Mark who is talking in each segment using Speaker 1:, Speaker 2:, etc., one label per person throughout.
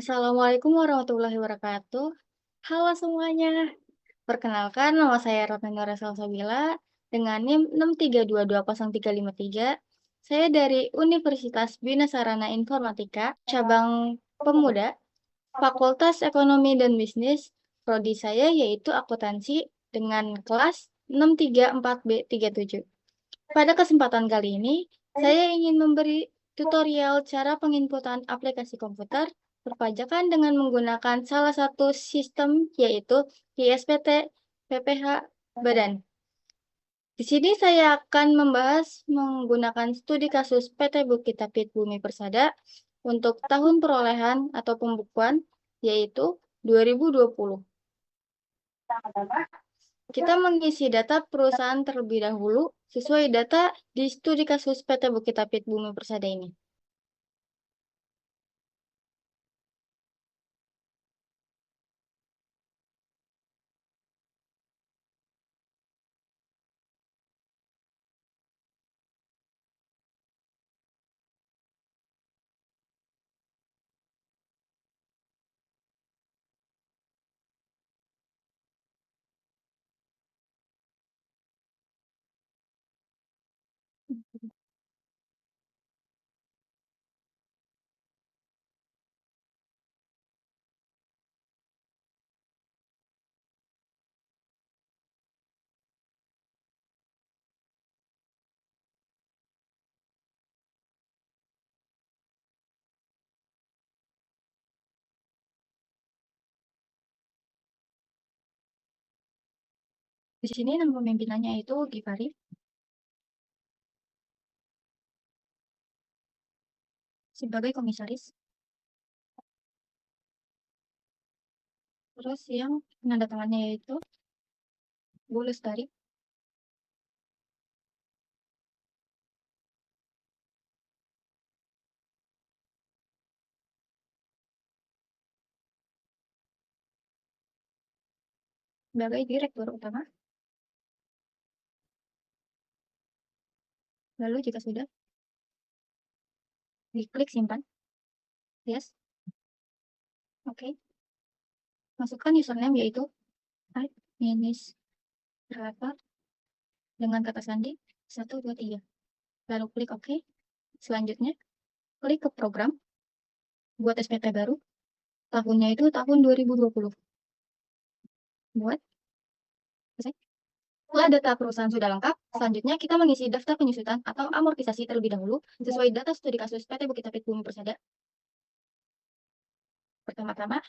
Speaker 1: Assalamualaikum warahmatullahi wabarakatuh. Halo semuanya, perkenalkan nama saya Ratna Nura Salsabila dengan NIM 6322033. Saya dari Universitas Bina Sarana Informatika, cabang Pemuda, Fakultas Ekonomi dan Bisnis. Prodi saya yaitu akuntansi dengan kelas 634B37. Pada kesempatan kali ini, saya ingin memberi tutorial cara penginputan aplikasi komputer perpajakan dengan menggunakan salah satu sistem yaitu ISPT PPH Badan. Di sini saya akan membahas menggunakan studi kasus PT Bukitapit Bumi Persada untuk tahun perolehan atau pembukuan yaitu 2020. Kita mengisi data perusahaan terlebih dahulu sesuai data di studi kasus PT Bukitapit Bumi Persada ini. Di sini nama pemimpinannya itu Givari sebagai komisaris. Terus yang penanda tangannya yaitu Bu Lestari. Sebagai direktur utama. Lalu jika sudah, diklik simpan. Yes. Oke. Masukkan username yaitu administrator dengan kata sandi 123. Lalu klik OK. Selanjutnya, klik ke program. Buat SPT baru. Tahunnya itu tahun 2020. Buat. Selesai. Setelah data perusahaan sudah lengkap, selanjutnya kita mengisi daftar penyusutan atau amortisasi terlebih dahulu sesuai data studi kasus PT Bukitapit Bumi Persada. Pertama-tama,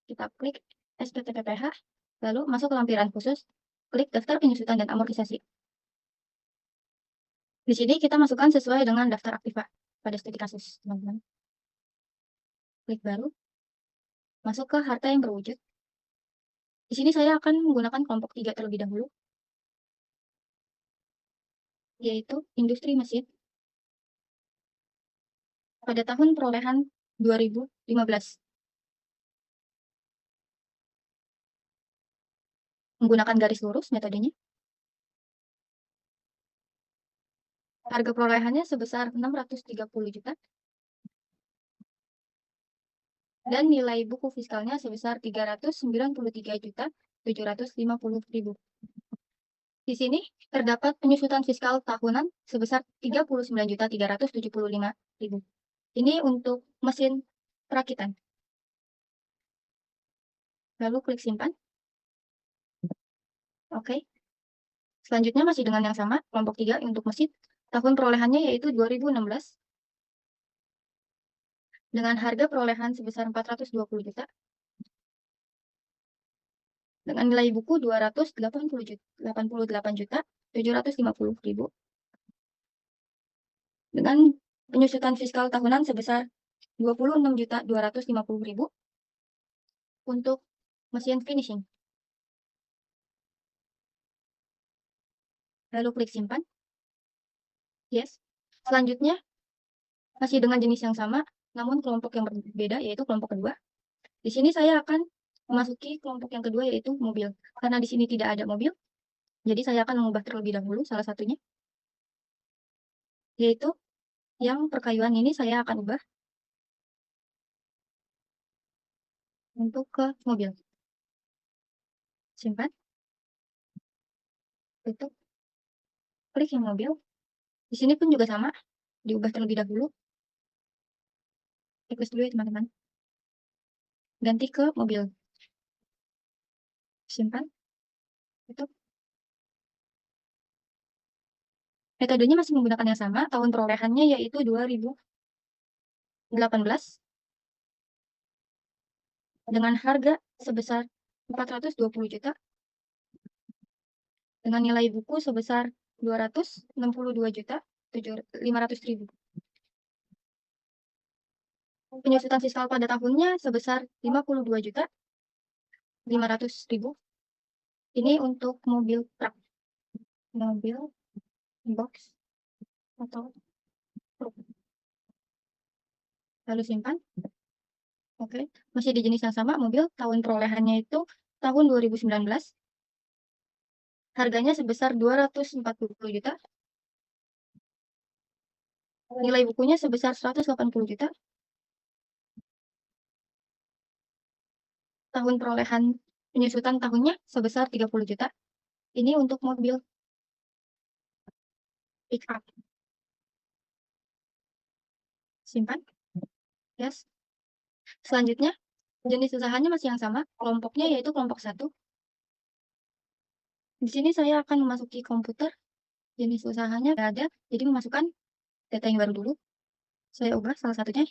Speaker 1: kita klik SPT PPH, lalu masuk ke lampiran khusus, klik daftar penyusutan dan amortisasi. Di sini kita masukkan sesuai dengan daftar aktiva pada studi kasus, teman-teman. Klik baru, masuk ke harta yang berwujud. Di sini saya akan menggunakan kelompok 3 terlebih dahulu, yaitu industri mesin. Pada tahun perolehan 2015. Menggunakan garis lurus metodenya. Harga perolehannya sebesar 630 juta. Dan nilai buku fiskalnya sebesar 393.750.000. Di sini terdapat penyusutan fiskal tahunan sebesar 39.375.000. Ini untuk mesin perakitan. Lalu klik simpan. Oke. Selanjutnya masih dengan yang sama, kelompok 3 untuk mesin. Tahun perolehannya yaitu 2016. Dengan harga perolehan sebesar 420 juta. Dengan nilai buku 288.750.000. Dengan penyusutan fiskal tahunan sebesar 26.250.000 untuk mesin finishing. Lalu klik simpan. Yes. Selanjutnya, masih dengan jenis yang sama, namun kelompok yang berbeda, yaitu kelompok kedua. Di sini saya akan memasuki kelompok yang kedua, yaitu mobil. Karena di sini tidak ada mobil, jadi saya akan mengubah terlebih dahulu salah satunya. Yaitu yang perkayuan ini saya akan ubah untuk ke mobil. Simpan, tutup, klik yang mobil. Di sini pun juga sama, diubah terlebih dahulu. Checklist dulu ya teman-teman. Ganti ke mobil. Simpan, tutup. Metodenya masih menggunakan yang sama, tahun perolehannya yaitu 2018 dengan harga sebesar 420 juta dengan nilai buku sebesar 262 juta 500.000. Penyusutan fiskal pada tahunnya sebesar 52 juta 500.000. Ini untuk mobil truk, mobil box atau truk. Lalu simpan. Oke, masih di jenis yang sama, mobil, tahun perolehannya itu tahun 2019. Harganya sebesar 240 juta. Nilai bukunya sebesar 180 juta. Tahun perolehan penyusutan tahunnya sebesar 30 juta. Ini untuk mobil pick up. Simpan. Yes. Selanjutnya, jenis usahanya masih yang sama, kelompoknya yaitu kelompok 1. Di sini saya akan memasuki komputer, jenis usahanya tidak ada, jadi memasukkan data yang baru dulu. Saya ubah salah satunya,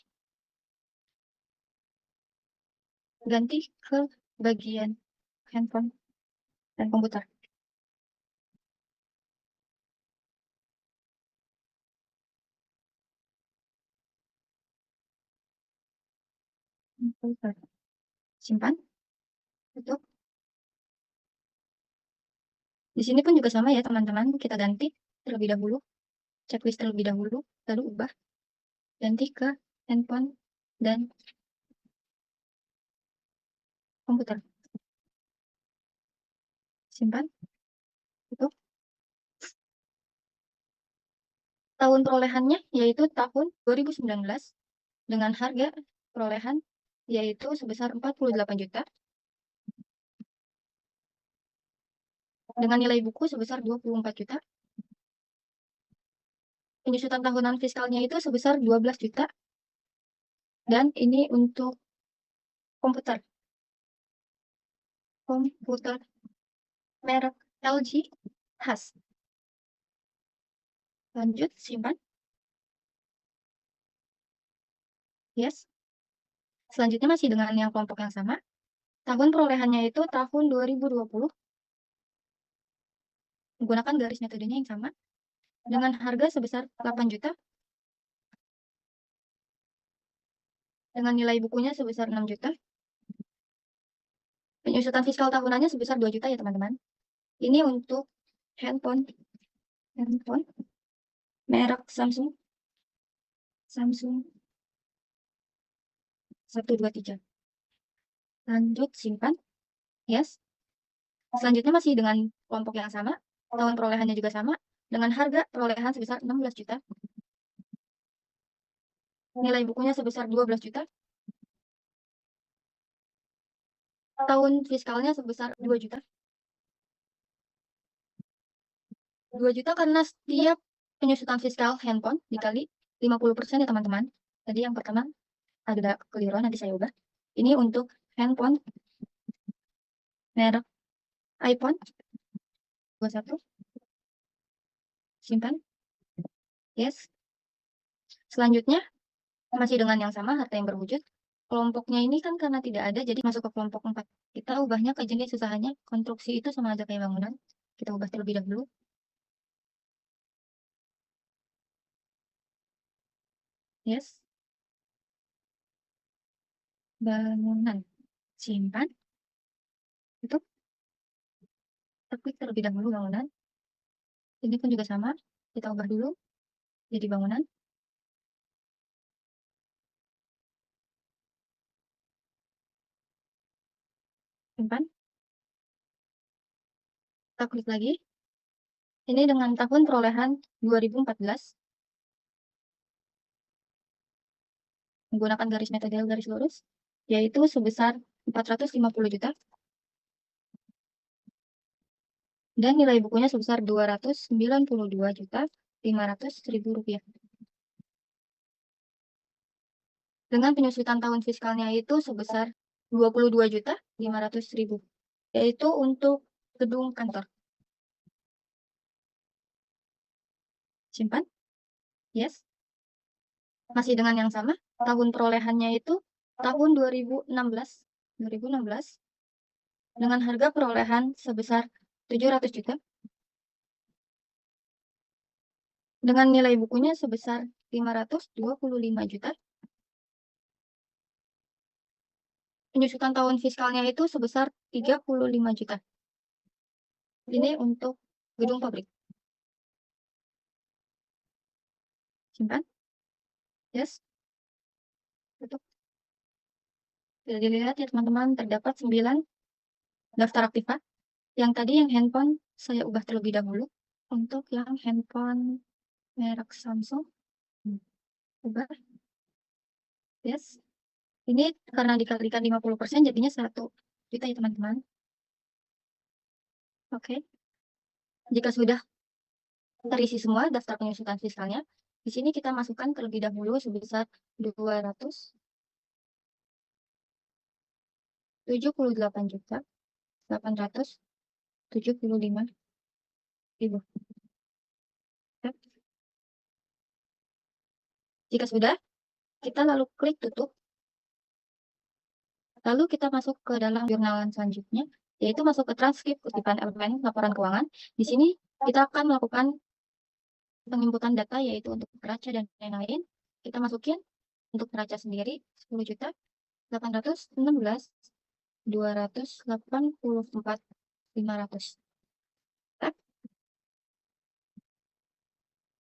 Speaker 1: ganti ke bagian handphone dan komputer. Simpan, tutup. Di sini pun juga sama ya teman-teman, kita ganti terlebih dahulu, checklist terlebih dahulu, lalu ubah, ganti ke handphone dan komputer. Simpan, tutup. Tahun perolehannya yaitu tahun 2019 dengan harga perolehan yaitu sebesar 48 juta dengan nilai buku sebesar 24 juta. Penyusutan tahunan fiskalnya itu sebesar 12 juta. Dan ini untuk komputer. Komputer merek LG khas. Lanjut, simpan. Yes. Selanjutnya masih dengan yang kelompok yang sama. Tahun perolehannya itu tahun 2020. Menggunakan garis metodenya yang sama. Dengan harga sebesar 8 juta. Dengan nilai bukunya sebesar 6 juta. Penyusutan fiskal tahunannya sebesar 2 juta ya teman-teman. Ini untuk handphone merek Samsung 123. Lanjut, simpan. Yes. Selanjutnya masih dengan kelompok yang sama, tahun perolehannya juga sama, dengan harga perolehan sebesar 16 juta. Nilai bukunya sebesar 12 juta. Tahun fiskalnya sebesar 2 juta. 2 juta karena setiap penyusutan fiskal handphone dikali 50% ya teman-teman. Tadi yang pertama ada keliruan, nanti saya ubah. Ini untuk handphone merek iPhone 21. Simpan. Yes. Selanjutnya masih dengan yang sama, harta yang berwujud. Kelompoknya ini kan karena tidak ada, jadi masuk ke kelompok 4. Kita ubahnya ke jenis usahanya. Konstruksi itu sama aja kayak bangunan. Kita ubah terlebih dahulu. Yes. Bangunan. Simpan. Tutup. Klik terlebih dahulu bangunan. Ini pun juga sama. Kita ubah dulu jadi bangunan. Simpan. Kita klik lagi. Ini dengan tahun perolehan 2014. Menggunakan garis metode garis lurus. Yaitu sebesar 450 juta. Dan nilai bukunya sebesar 292.500.000 rupiah. Dengan penyusutan tahun fiskalnya itu sebesar 22.500.000, yaitu untuk gedung kantor. Simpan. Yes. Masih dengan yang sama. Tahun perolehannya itu tahun 2016. Dengan harga perolehan sebesar 700 juta. Dengan nilai bukunya sebesar 525 juta. Penyusutan tahun fiskalnya itu sebesar 35 juta. Ini untuk gedung pabrik. Simpan. Yes. Tutup. Bisa dilihat ya teman-teman, terdapat 9 daftar aktiva. Yang tadi yang handphone saya ubah terlebih dahulu. Untuk yang handphone merek Samsung, ubah. Yes. Ini karena dikalikan 50% jadinya 1 juta ya teman-teman. Oke. Jika sudah terisi semua daftar penyusutan fiskalnya, di sini kita masukkan terlebih dahulu sebesar 278.875.000. Jika sudah, kita lalu klik tutup. Lalu kita masuk ke dalam jurnalan selanjutnya, yaitu masuk ke transkrip kutipan elemen laporan keuangan. Di sini kita akan melakukan penginputan data, yaitu untuk neraca dan lain-lain. Kita masukin untuk neraca sendiri 10.816.284.500.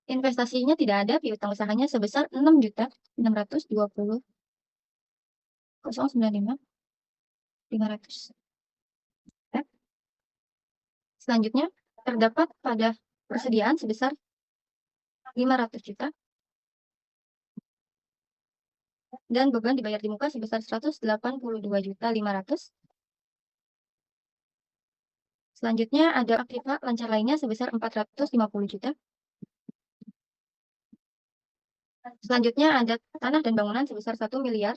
Speaker 1: Investasinya tidak ada, piutang usahanya sebesar 6.620.095.500. Selanjutnya, terdapat pada persediaan sebesar 500 juta. Dan beban dibayar di muka sebesar 182.500.000. Selanjutnya ada aktiva lancar lainnya sebesar 450 juta. Selanjutnya ada tanah dan bangunan sebesar 1.150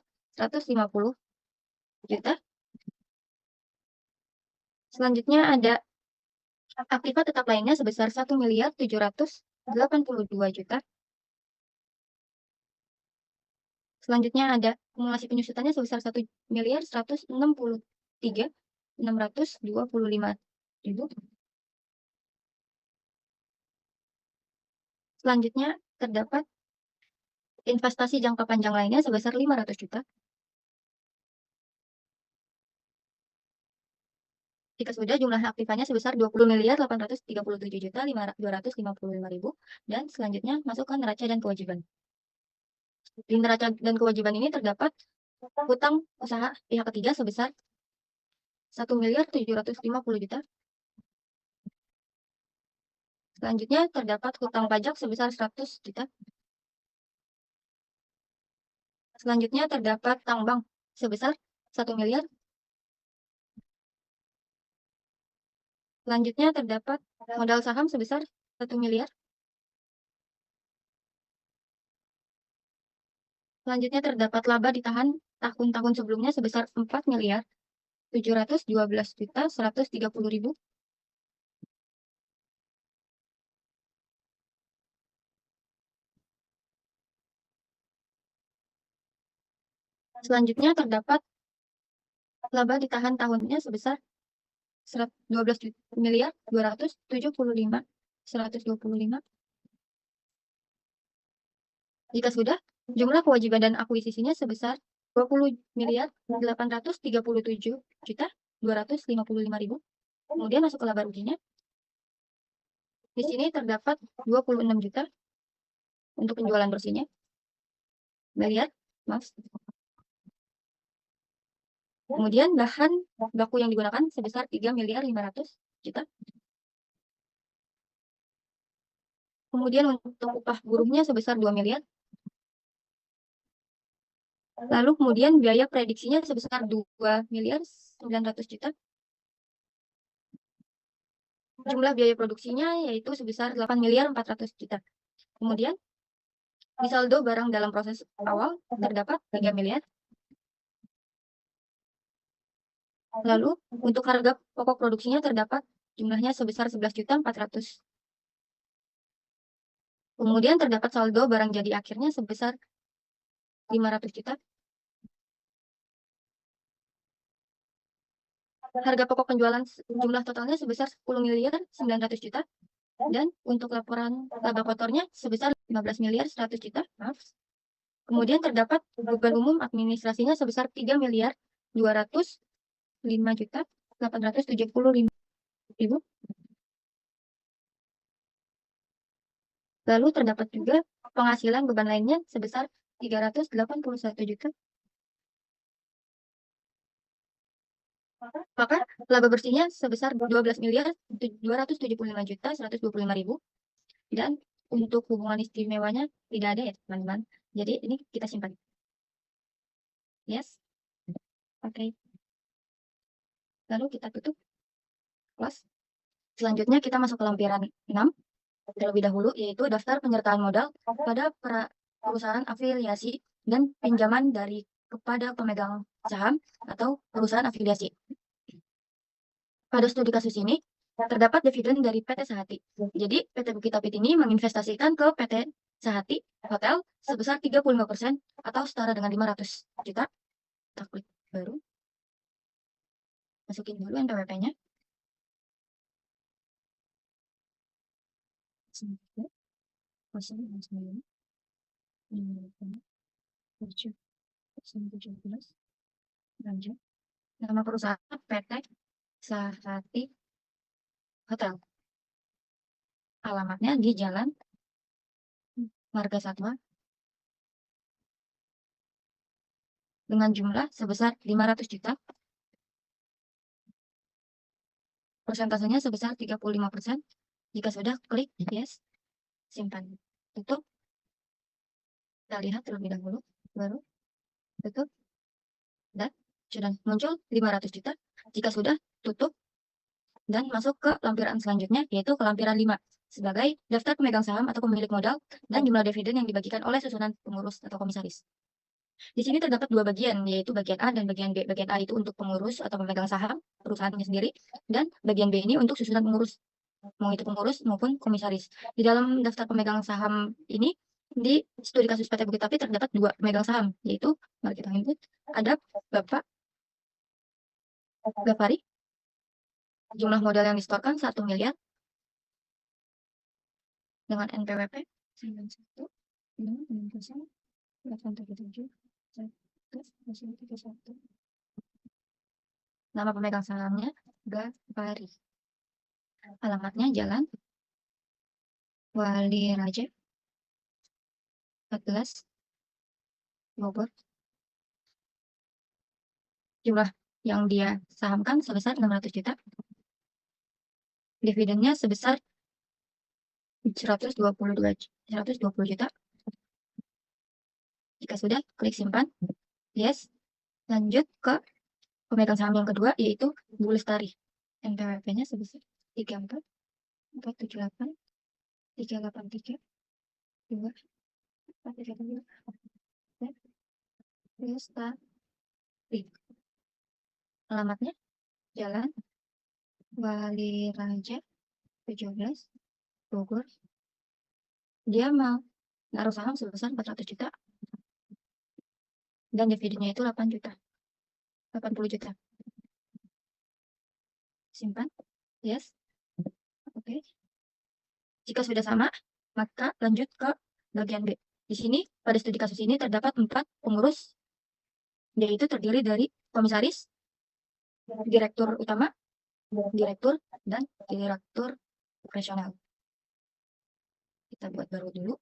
Speaker 1: juta. Selanjutnya ada aktiva tetap lainnya sebesar 1.782 juta. Selanjutnya ada akumulasi penyusutannya sebesar 1.163.625.000. Selanjutnya terdapat investasi jangka panjang lainnya sebesar 500 juta. Jika sudah, jumlah aktifanya sebesar 20.837.255.000. Dan selanjutnya masukkan neraca dan kewajiban. Di neraca dan kewajiban ini terdapat hutang usaha pihak ketiga sebesar 1.750 juta. Selanjutnya terdapat hutang pajak sebesar 100 juta. Selanjutnya terdapat hutang bank sebesar 1 miliar. Selanjutnya terdapat modal saham sebesar 1 miliar. Selanjutnya terdapat laba ditahan tahun-tahun sebelumnya sebesar 4.712.130.000. Selanjutnya terdapat laba ditahan tahunnya sebesar 12.275.125. Jika sudah, jumlah kewajiban dan akuisisinya sebesar 20.837.255.000. Kemudian masuk ke laba ruginya. Di sini terdapat 26 juta untuk penjualan bersihnya. Miliar, maaf. Kemudian bahan baku yang digunakan sebesar 3.500.000.000. Kemudian untuk upah buruhnya sebesar 2 miliar. Lalu kemudian biaya prediksinya sebesar 2.900.000.000. Jumlah biaya produksinya yaitu sebesar 8.400.000.000. Kemudian di saldo barang dalam proses awal terdapat 3 miliar. Lalu untuk harga pokok produksinya terdapat jumlahnya sebesar 11.400.000. Kemudian terdapat saldo barang jadi akhirnya sebesar 500 juta. Harga pokok penjualan jumlah totalnya sebesar 10.900.000.000. Dan untuk laporan laba kotornya sebesar 15.100.000.000. Maaf. Kemudian terdapat beban umum administrasinya sebesar 3.205.875.000. Lalu terdapat juga penghasilan beban lainnya sebesar 381 juta. Maka laba bersihnya sebesar 12.275.125.000. Dan untuk hubungan istimewanya tidak ada ya teman-teman. Jadi ini kita simpan. Yes. Oke. Lalu kita tutup kelas. Selanjutnya kita masuk ke lampiran 6 terlebih dahulu, yaitu daftar penyertaan modal pada perusahaan afiliasi dan pinjaman dari kepada pemegang saham atau perusahaan afiliasi. Pada studi kasus ini terdapat dividen dari PT Sahati. Jadi PT Bukit Apit ini menginvestasikan ke PT Sahati Hotel sebesar 35% atau setara dengan 500 juta. Kita klik baru. Masukin dulu NPWP-nya. Nama perusahaan PT Sahati Hotel. Alamatnya di Jalan Marga Satwa dengan jumlah sebesar 500 juta. Persentasenya sebesar 35%. Jika sudah, klik yes, simpan, tutup. Kita lihat terlebih dahulu, baru tutup, dan sudah muncul 500 juta. Jika sudah, tutup, dan masuk ke lampiran selanjutnya, yaitu ke lampiran 5, sebagai daftar pemegang saham atau pemilik modal, dan jumlah dividen yang dibagikan oleh susunan pengurus atau komisaris. Di sini terdapat dua bagian, yaitu bagian A dan bagian B. Bagian A itu untuk pengurus atau pemegang saham, perusahaannya sendiri, dan bagian B ini untuk susunan pengurus, mau itu pengurus maupun komisaris. Di dalam daftar pemegang saham ini, di studi kasus PT Bukit Apit terdapat dua pemegang saham, yaitu, mari kita input, ada Bapak Gafari, jumlah modal yang disetorkan 1 miliar, dengan NPWP 91, 877, 1, nama pemegang sahamnya Gafari. Alamatnya Jalan Wali Raja 14 Bogor. Jumlah yang dia sahamkan sebesar 600 juta. Dividennya sebesar 120 juta. Jika sudah, klik simpan. Yes. Lanjut ke pemegang saham yang kedua, yaitu Bu Lestari. NPWP-nya sebesar 34 478 383 2 432. Lestari. Alamatnya Jalan Wali Raja 17 Bogor. Dia mau naruh saham sebesar 400 juta. Dan dividennya itu 8 juta. 80 juta. Simpan. Yes. Oke. Jika sudah sama, maka lanjut ke bagian B. Di sini, pada studi kasus ini terdapat 4 pengurus, yaitu terdiri dari komisaris, direktur utama, direktur, dan direktur operasional. Kita buat baru dulu.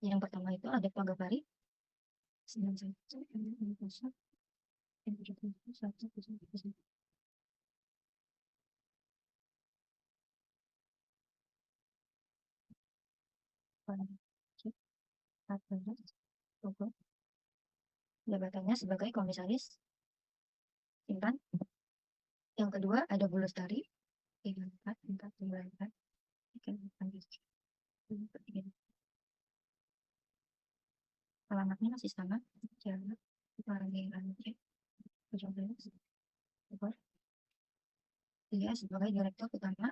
Speaker 1: Yang pertama itu ada Pak Gafari. 91 1 jabatannya sebagai komisaris, simpan. Yang kedua ada Bu Lestari, 34, 4, 9, 4, 3, alamatnya masih sama, Jalan Paranggelan C, 17, Bogor. Dia sebagai direktur utama,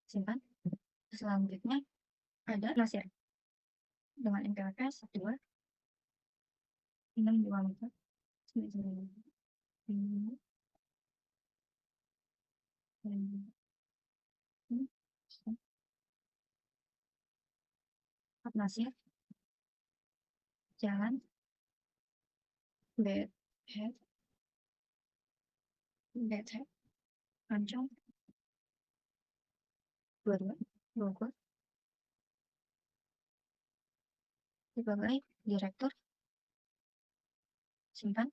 Speaker 1: simpan. Selanjutnya ada Nasir dengan NPWP 12, 624, 99, 9, Nasir, Jalan Bedhead, Ancol, 22, Bogor, sebagai direktur, simpan.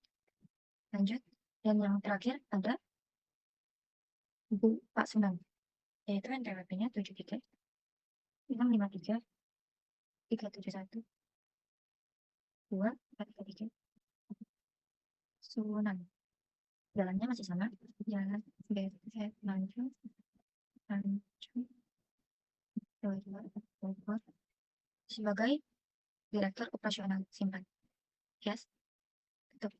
Speaker 1: Lanjut. Dan yang terakhir ada Pak Senang, yaitu NPWP-nya 73, 653, 371, 2, 433, Sunan. Jalannya masih sama, Jalan BZ Maju, Bogor, sebagai direktur operasional, simpan. Yes, tutup.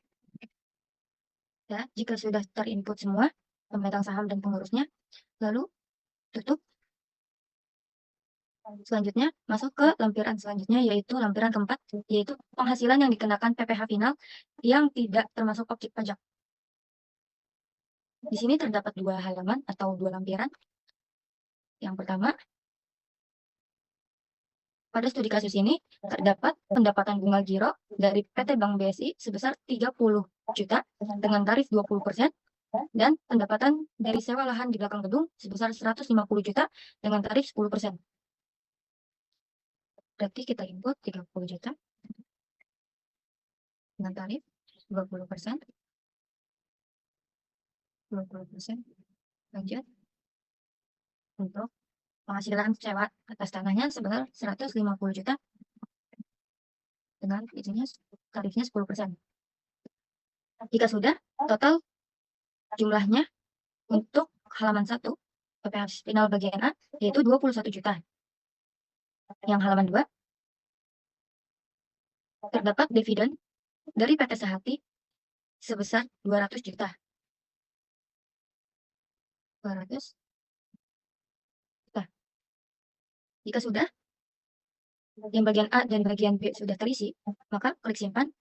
Speaker 1: Ya, jika sudah terinput semua pemegang saham dan pengurusnya, lalu tutup. Selanjutnya masuk ke lampiran selanjutnya, yaitu lampiran keempat, yaitu penghasilan yang dikenakan PPh final yang tidak termasuk objek pajak. Di sini terdapat 2 halaman atau 2 lampiran. Yang pertama, pada studi kasus ini terdapat pendapatan bunga giro dari PT Bank BSI sebesar 30 juta dengan tarif 20% dan pendapatan dari sewa lahan di belakang gedung sebesar 150 juta dengan tarif 10%. Berarti kita input 30 juta dengan tarif 20%. 20%. Lanjut. Untuk penghasilan sewa atas tanahnya sebesar 150 juta dengan izinnya tarifnya 10%. Jika sudah, total jumlahnya untuk halaman 1 PPh final bagian A yaitu 21 juta. Yang halaman 2 terdapat dividen dari PT Sehati sebesar 200 juta. 200 juta. Jika sudah, yang bagian A dan bagian B sudah terisi, maka klik simpan,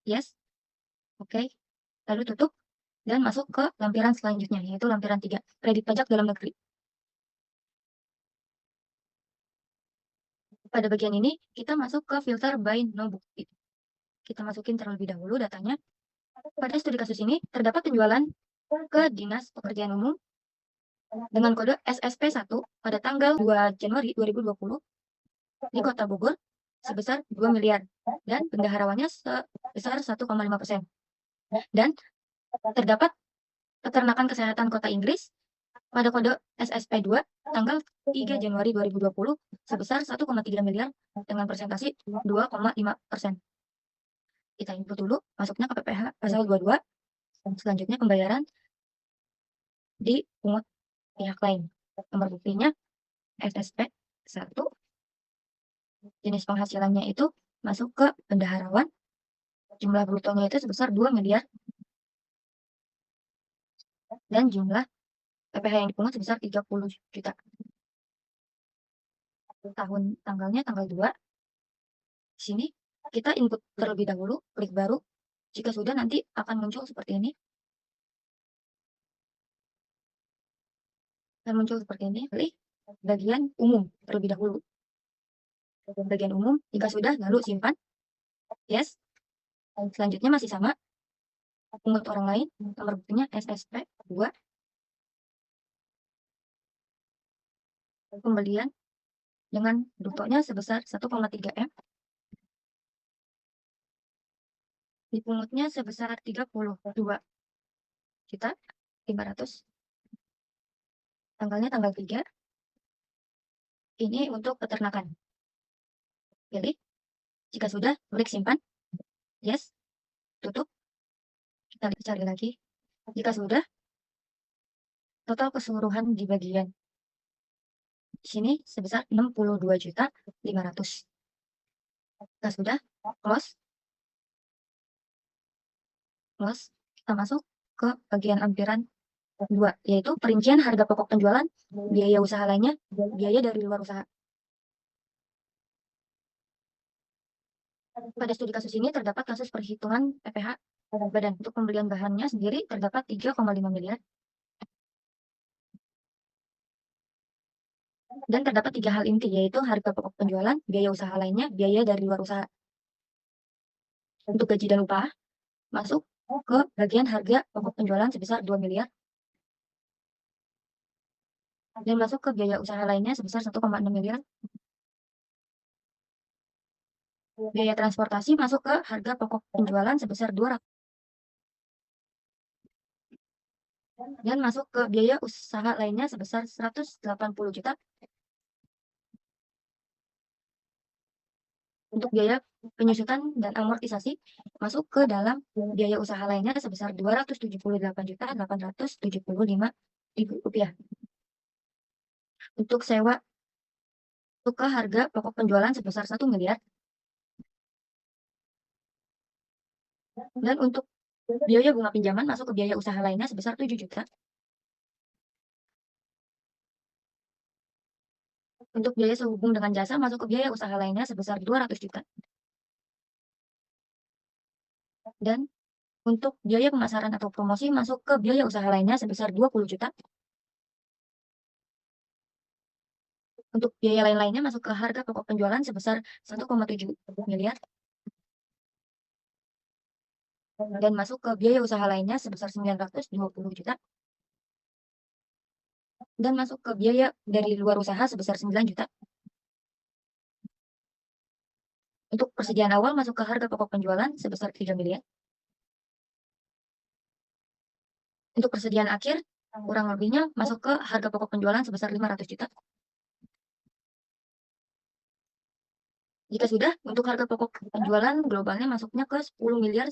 Speaker 1: yes, oke, lalu tutup, dan masuk ke lampiran selanjutnya, yaitu lampiran 3, kredit pajak dalam negeri. Pada bagian ini, kita masuk ke filter by no bukti. Kita masukin terlebih dahulu datanya. Pada studi kasus ini, terdapat penjualan ke Dinas Pekerjaan Umum dengan kode SSP1 pada tanggal 2 Januari 2020 di Kota Bogor sebesar 2 miliar dan bendaharawannya sebesar 1,5%. Dan terdapat peternakan kesehatan Kota Inggris pada kode SSP2 tanggal 3 Januari 2020 sebesar 1,3 miliar dengan persentase 2,5%. Kita input dulu, masuknya ke PPh pasal 22, selanjutnya pembayaran di pungut pihak lain. Nomor buktinya SSP1, jenis penghasilannya itu masuk ke bendaharawan, jumlah brutonya itu sebesar 2 miliar, dan jumlah PPh yang dipungut sebesar 30 juta. Tanggalnya tanggal 2. Di sini kita input terlebih dahulu, klik baru. Jika sudah, nanti akan muncul seperti ini. Klik bagian umum terlebih dahulu. Bagian umum, jika sudah, lalu simpan. Yes. Selanjutnya masih sama. Pungut orang lain, nomor buktinya SSP2. Pembelian dengan brutonya sebesar 1,3 M. Dipungutnya sebesar 32 juta 500. Tanggalnya tanggal 3. Ini untuk peternakan. Pilih. Jika sudah, klik simpan. Yes. Tutup. Kita cari lagi. Jika sudah, total keseluruhan di bagian sini sebesar 62.500. Jika sudah, close. Kita masuk ke bagian lampiran 2, yaitu perincian harga pokok penjualan, biaya usaha lainnya, biaya dari luar usaha. Pada studi kasus ini terdapat kasus perhitungan PPh badan. Untuk pembelian bahannya sendiri terdapat 3,5 miliar. Dan terdapat 3 hal inti, yaitu harga pokok penjualan, biaya usaha lainnya, biaya dari luar usaha. Untuk gaji dan upah, masuk ke bagian harga pokok penjualan sebesar 2 miliar. Dan masuk ke biaya usaha lainnya sebesar 1,6 miliar. Biaya transportasi masuk ke harga pokok penjualan sebesar 200. Dan masuk ke biaya usaha lainnya sebesar 180 juta. Untuk biaya penyusutan dan amortisasi masuk ke dalam biaya usaha lainnya sebesar 278.875.000 rupiah. Untuk sewa masuk ke harga pokok penjualan sebesar 1 miliar. Dan untuk biaya bunga pinjaman masuk ke biaya usaha lainnya sebesar 7 juta. Untuk biaya sehubung dengan jasa masuk ke biaya usaha lainnya sebesar 200 juta. Dan untuk biaya pemasaran atau promosi masuk ke biaya usaha lainnya sebesar 20 juta. Untuk biaya lain-lainnya masuk ke harga pokok penjualan sebesar 1,7 miliar. Dan masuk ke biaya usaha lainnya sebesar 920 juta. Dan masuk ke biaya dari luar usaha sebesar 9 juta. Untuk persediaan awal masuk ke harga pokok penjualan sebesar 3 miliar. Untuk persediaan akhir, kurang lebihnya masuk ke harga pokok penjualan sebesar 500 juta. Jika sudah, untuk harga pokok penjualan globalnya masuknya ke 10 miliar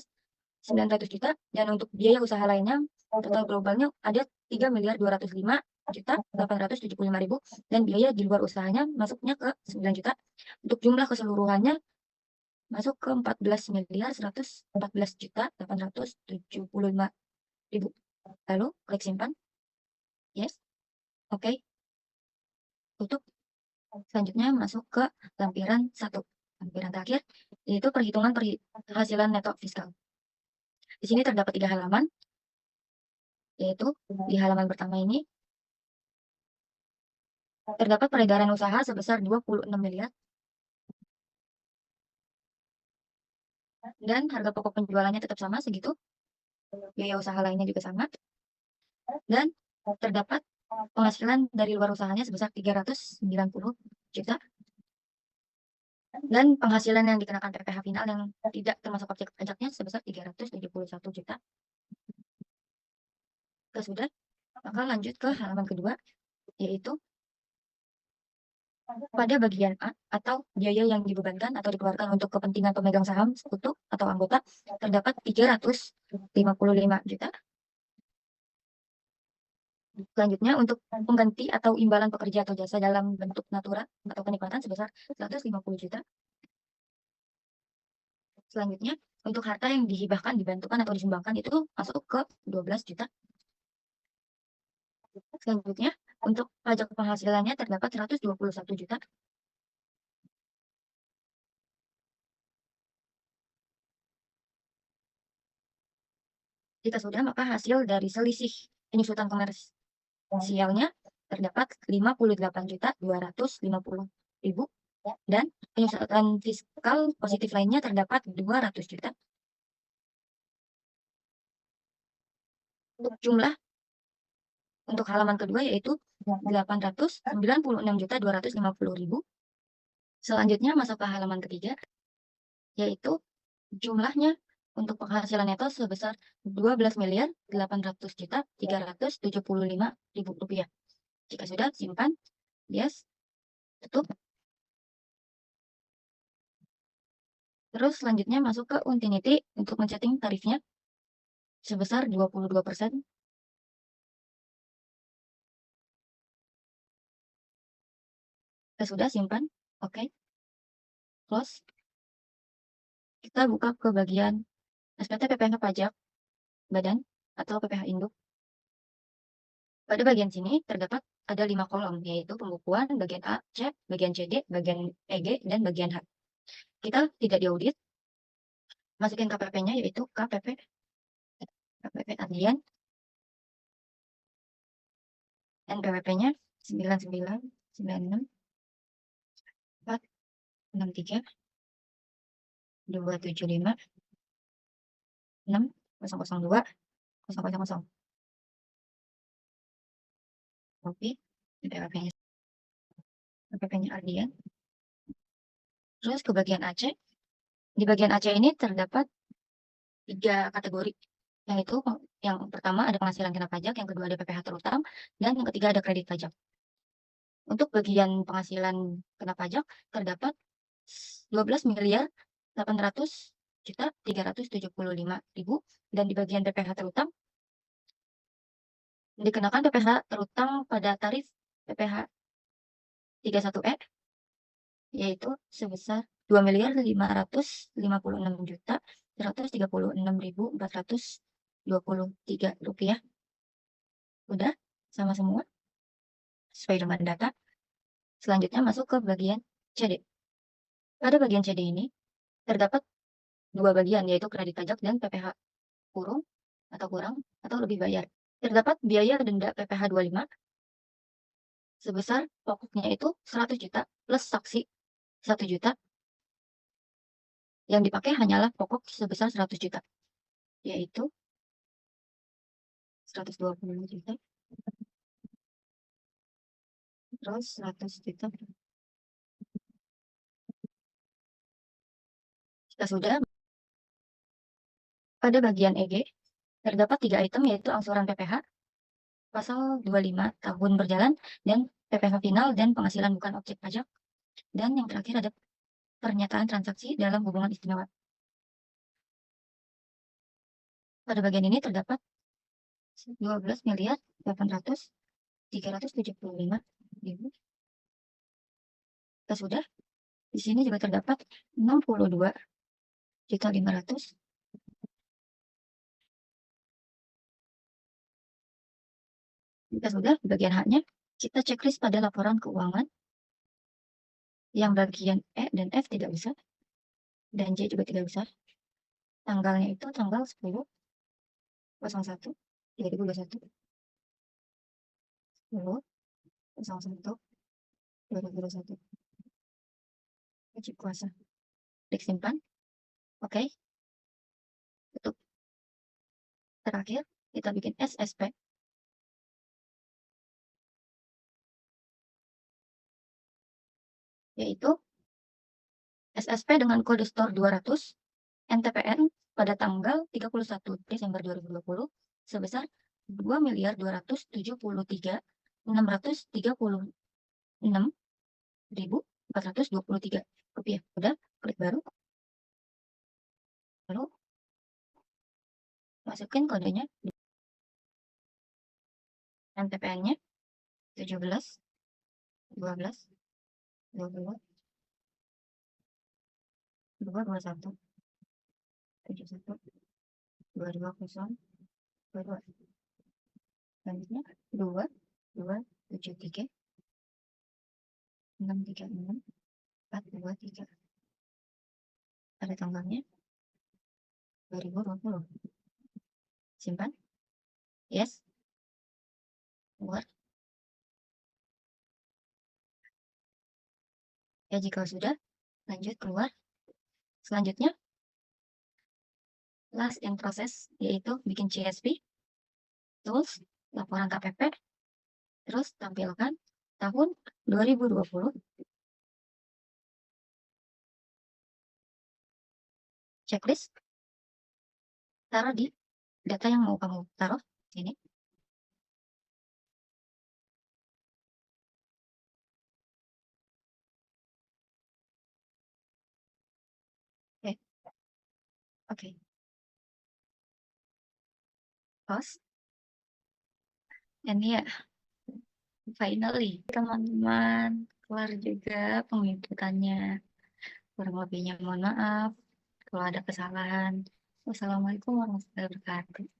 Speaker 1: 900 juta. Dan untuk biaya usaha lainnya, total globalnya ada 3 miliar 205 juta 875.000. Dan biaya di luar usahanya masuknya ke 9 juta. Untuk jumlah keseluruhannya masuk ke 14 miliar 114 juta 875.000. Lalu klik simpan. Yes. Oke. Tutup. Selanjutnya masuk ke lampiran 1. Lampiran terakhir yaitu perhitungan penghasilan neto fiskal. Di sini terdapat 3 halaman, yaitu di halaman pertama ini terdapat peredaran usaha sebesar 26 miliar. Dan harga pokok penjualannya tetap sama segitu. Biaya usaha lainnya juga sama. Dan terdapat penghasilan dari luar usahanya sebesar 390 juta. Dan penghasilan yang dikenakan PPh final yang tidak termasuk objek pajaknya sebesar 371 juta. Jika sudah, maka lanjut ke halaman kedua, yaitu pada bagian A atau biaya yang dibebankan atau dikeluarkan untuk kepentingan pemegang saham sekutu atau anggota terdapat 355 juta. Selanjutnya untuk pengganti atau imbalan pekerja atau jasa dalam bentuk natura atau kenikmatan sebesar 150 juta. Selanjutnya untuk harta yang dihibahkan, dibantukan atau disumbangkan itu masuk ke 12 juta. Selanjutnya untuk pajak penghasilannya terdapat 121 juta. Jika sudah, maka hasil dari selisih penyusutan komersialnya terdapat 58.250.000 dan penyusutan fiskal positif lainnya terdapat 200 juta. Untuk jumlah untuk halaman kedua yaitu 896.250.000. Selanjutnya masuk ke halaman ketiga, yaitu jumlahnya untuk penghasilan neto sebesar 12.800.375.000 rupiah. Jika sudah, simpan. Yes. Tutup. Terus selanjutnya masuk ke Untinity untuk men-setting tarifnya. sebesar 22%. Sudah simpan, oke, close. Kita buka ke bagian SPT PPh pajak badan atau PPh induk. Pada bagian sini terdapat ada 5 kolom, yaitu pembukuan, bagian A, C, bagian CD, bagian EG, dan bagian H. Kita tidak diaudit, masukin KPP-nya, yaitu KPP Adlian, NPWP-nya 99463 275 6002 copy KPP-nya Ardian. Terus ke bagian AC. Di bagian AC ini terdapat 3 kategori, yaitu yang pertama ada penghasilan kena pajak, yang kedua ada PPh terutang, dan yang ketiga ada kredit pajak. Untuk bagian penghasilan kena pajak terdapat 12.800.375.000, dan di bagian PPh terutang dikenakan PPh terutang pada tarif PPh 31E, yaitu sebesar 2.556.136.423 rupiah. Udah sama semua sesuai dengan data. Selanjutnya masuk ke bagian CD. Pada bagian CD ini terdapat 2 bagian, yaitu kredit pajak dan PPh kurung atau kurang atau lebih bayar. Terdapat biaya denda PPh 25 sebesar pokoknya itu 100 juta plus saksi 1 juta. Yang dipakai hanyalah pokok sebesar 100 juta, yaitu 120 juta, terus 100 juta. Jika sudah, pada bagian EG terdapat 3 item, yaitu angsuran PPh, pasal 25 tahun berjalan, dan PPh final, dan penghasilan bukan objek pajak. Dan yang terakhir ada pernyataan transaksi dalam hubungan istimewa. Pada bagian ini terdapat 12.800.375.000. Jika sudah, di sini juga terdapat 62.500.000. Jika sudah, di bagian H-nya, kita checklist pada laporan keuangan. Yang bagian E dan F tidak usah, dan J juga tidak usah. Tanggalnya itu tanggal 10/01/2021, 10/01/2021, wajib kuasa. Klik simpan. Oke. Tutup. Terakhir, kita bikin SSP. Yaitu SSP dengan kode store 200 NTPN pada tanggal 31 Desember 2020 sebesar 2.273.636.423 rupiah. Udah, klik baru. Lalu masukin kodenya, NTPN-nya 17 12 22 221 71 220 22. Selanjutnya 2 2 7 3 6 3 6 4 2 3. Ada tanggalnya 2020. Simpan. Yes. Keluar. Ya, jika sudah, lanjut keluar. Selanjutnya, last in process, yaitu bikin CSV, tools, laporan KPP, terus tampilkan tahun 2020, checklist, taruh di data yang mau kamu taruh sini. Oke. host. Ini ya, finally, teman-teman, kelar juga penginputannya. Kurang lebihnya mohon maaf kalau ada kesalahan. Wassalamualaikum warahmatullahi wabarakatuh.